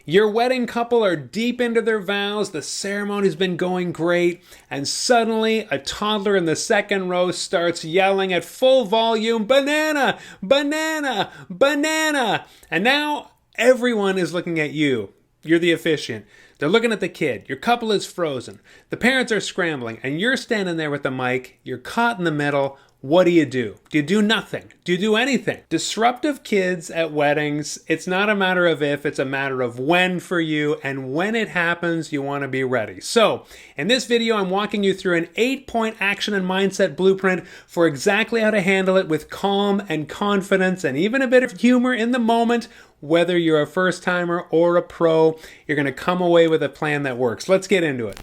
Your wedding couple are deep into their vows, the ceremony's been going great, and suddenly a toddler in the second row starts yelling at full volume, "Banana! Banana! Banana!" And now everyone is looking at you. You're the officiant. They're looking at the kid. Your couple is frozen. The parents are scrambling, and you're standing there with the mic. You're caught in the middle. What do? Do you do nothing? Do you do anything? Disruptive kids at weddings, it's not a matter of if, it's a matter of when for you, and when it happens, you want to be ready. So, in this video, I'm walking you through an 8-point action and mindset blueprint for exactly how to handle it with calm and confidence, and even a bit of humor in the moment. Whether you're a first-timer or a pro, you're going to come away with a plan that works. Let's get into it.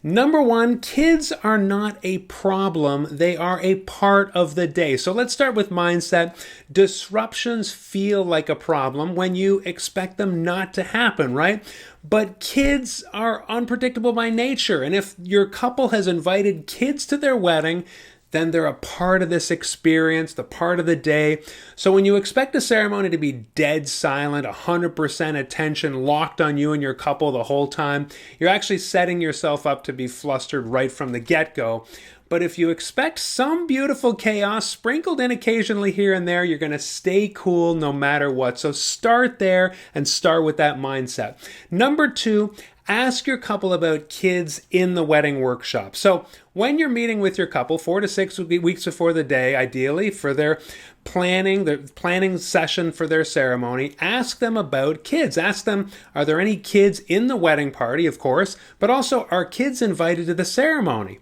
Number one, kids are not a problem. They are a part of the day. So let's start with mindset. Disruptions feel like a problem when you expect them not to happen, right? But kids are unpredictable by nature. And if your couple has invited kids to their wedding, then they're a part of this experience, the part of the day. So when you expect a ceremony to be dead silent, 100% attention locked on you and your couple the whole time, you're actually setting yourself up to be flustered right from the get-go. But if you expect some beautiful chaos sprinkled in occasionally here and there, you're going to stay cool no matter what. So start there and start with that mindset. Number two, ask your couple about kids in the wedding workshop. So when you're meeting with your couple 4 to 6 weeks before the day, ideally for their planning session for their ceremony, ask them about kids. Ask them, are there any kids in the wedding party, of course, but also are kids invited to the ceremony?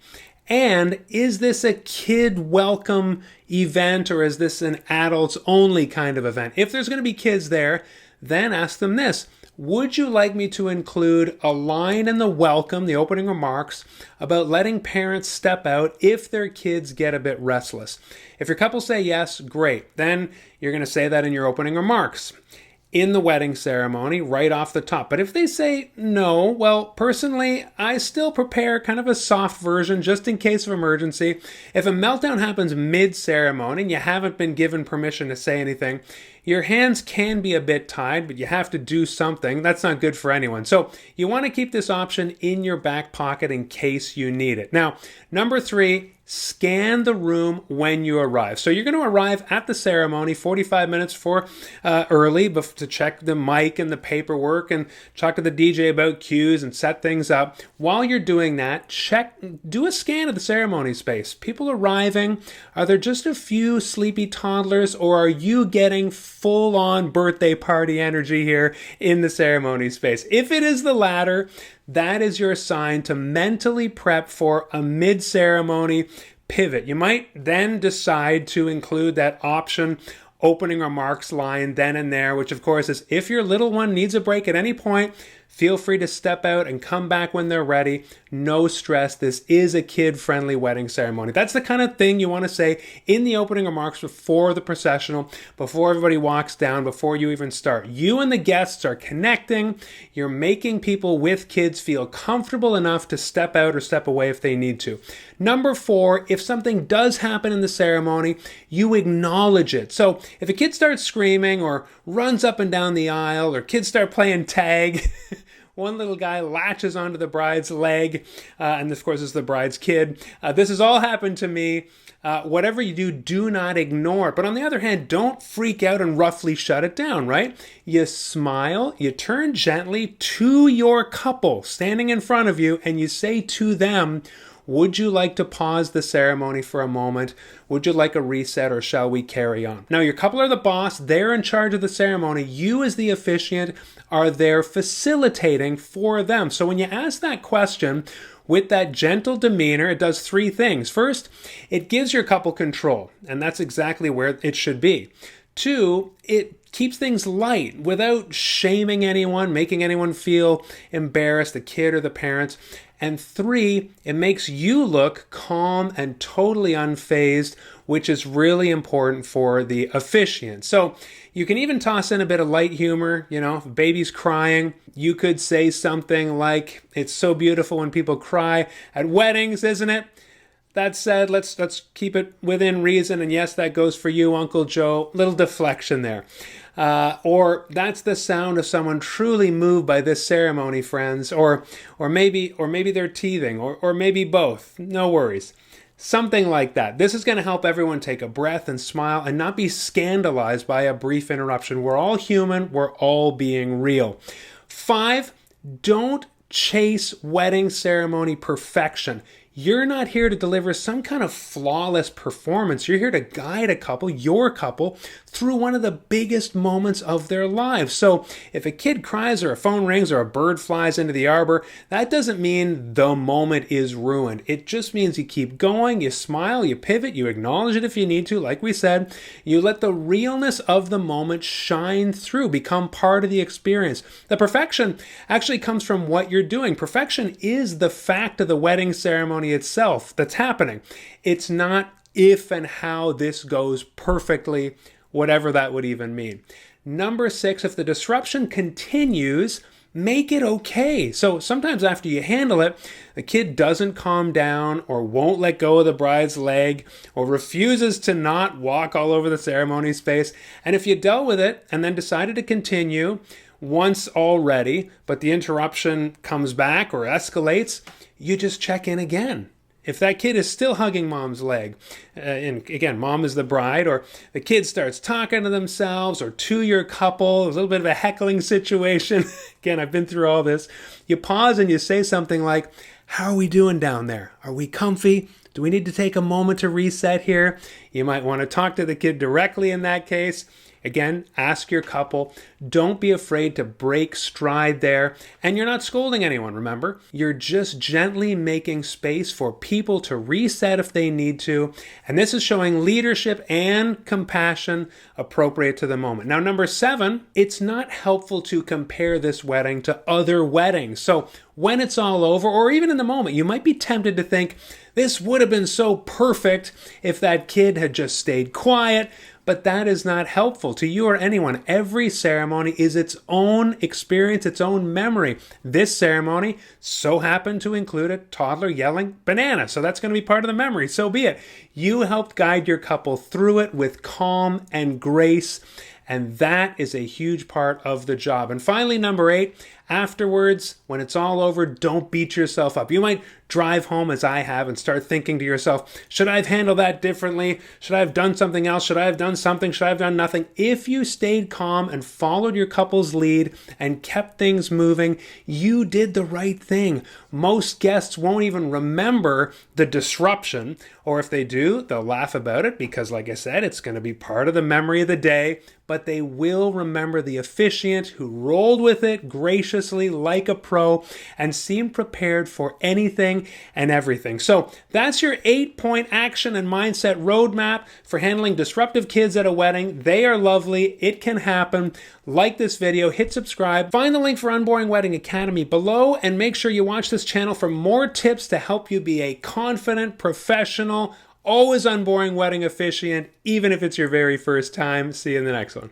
And is this a kid welcome event or is this an adults only kind of event? If there's going to be kids there, then ask them this. Would you like me to include a line in the welcome, the opening remarks, about letting parents step out if their kids get a bit restless? If your couple say yes, great. Then you're going to say that in your opening remarks in the wedding ceremony right off the top. But if they say no, well, personally, I still prepare kind of a soft version just in case of emergency. If a meltdown happens mid-ceremony and you haven't been given permission to say anything, your hands can be a bit tied, but you have to do something. That's not good for anyone. So you want to keep this option in your back pocket in case you need it. Now, number three, scan the room when you arrive. So you're going to arrive at the ceremony 45 minutes early to check the mic and the paperwork and talk to the DJ about cues and set things up. While you're doing that, do a scan of the ceremony space. People arriving, are there just a few sleepy toddlers or are you getting full-on birthday party energy here in the ceremony space? If it is the latter, that is your sign to mentally prep for a mid-ceremony pivot. You might then decide to include that option opening remarks line then and there, which of course is if your little one needs a break at any point, feel free to step out and come back when they're ready. No stress. This is a kid-friendly wedding ceremony. That's the kind of thing you want to say in the opening remarks before the processional, before everybody walks down, before you even start. You and the guests are connecting. You're making people with kids feel comfortable enough to step out or step away if they need to. Number four, if something does happen in the ceremony, you acknowledge it. So if a kid starts screaming or runs up and down the aisle or kids start playing tag, one little guy latches onto the bride's leg, and of course, it's the bride's kid. This has all happened to me. Whatever you do, do not ignore it. But on the other hand, don't freak out and roughly shut it down, right? You smile, you turn gently to your couple standing in front of you, and you say to them, would you like to pause the ceremony for a moment? Would you like a reset or shall we carry on? Now, your couple are the boss. They're in charge of the ceremony. You as the officiant are there facilitating for them. So when you ask that question with that gentle demeanor, it does three things. First, it gives your couple control, and that's exactly where it should be. Two, it keeps things light without shaming anyone, making anyone feel embarrassed, the kid or the parents. And three, it makes you look calm and totally unfazed, which is really important for the officiant. So you can even toss in a bit of light humor. You know, if baby's crying, you could say something like, it's so beautiful when people cry at weddings, isn't it? That said, let's keep it within reason. And yes, that goes for you, Uncle Joe. Little deflection there. Or that's the sound of someone truly moved by this ceremony, friends. Or maybe they're teething, or maybe both. No worries. Something like that. This is going to help everyone take a breath and smile and not be scandalized by a brief interruption. We're all human. We're all being real. 5, don't chase wedding ceremony perfection. You're not here to deliver some kind of flawless performance. You're here to guide a couple, your couple, through one of the biggest moments of their lives. So if a kid cries or a phone rings or a bird flies into the arbor, that doesn't mean the moment is ruined. It just means you keep going, you smile, you pivot, you acknowledge it if you need to, like we said. You let the realness of the moment shine through, become part of the experience. The perfection actually comes from what you're doing. Perfection is the fact of the wedding ceremony itself that's happening. It's not if and how this goes perfectly, whatever that would even mean. Number 6, if the disruption continues, make it okay. So sometimes after you handle it, the kid doesn't calm down or won't let go of the bride's leg or refuses to not walk all over the ceremony space. And if you dealt with it and then decided to continue once already, but the interruption comes back or escalates, you just check in again. If that kid is still hugging mom's leg, and again, mom is the bride, or the kid starts talking to themselves or to your couple, a little bit of a heckling situation. Again, I've been through all this. You pause and you say something like, "How are we doing down there? Are we comfy? Do we need to take a moment to reset here?" You might want to talk to the kid directly in that case. Again, ask your couple. Don't be afraid to break stride there. And you're not scolding anyone, remember? You're just gently making space for people to reset if they need to. And this is showing leadership and compassion appropriate to the moment. Now, number 7, it's not helpful to compare this wedding to other weddings. So when it's all over, or even in the moment, you might be tempted to think, this would have been so perfect if that kid had just stayed quiet. But that is not helpful to you or anyone. Every ceremony is its own experience, its own memory. This ceremony so happened to include a toddler yelling banana, so that's going to be part of the memory. So be it. You helped guide your couple through it with calm and grace, and that is a huge part of the job. And finally, number 8, afterwards, when it's all over, don't beat yourself up. You might drive home, as I have, and start thinking to yourself, should I have handled that differently? Should I have done something else? Should I have done something? Should I have done nothing? If you stayed calm and followed your couple's lead and kept things moving, you did the right thing. Most guests won't even remember the disruption, or if they do, they'll laugh about it because, like I said, it's going to be part of the memory of the day, but they will remember the officiant who rolled with it graciously like a pro and seemed prepared for anything and everything. So that's your 8-point action and mindset roadmap for handling disruptive kids at a wedding. They are lovely. It can happen. Like this video, hit subscribe. Find the link for Unboring Wedding Academy below, and make sure you watch this channel for more tips to help you be a confident, professional, always unboring wedding officiant, even if it's your very first time. See you in the next one.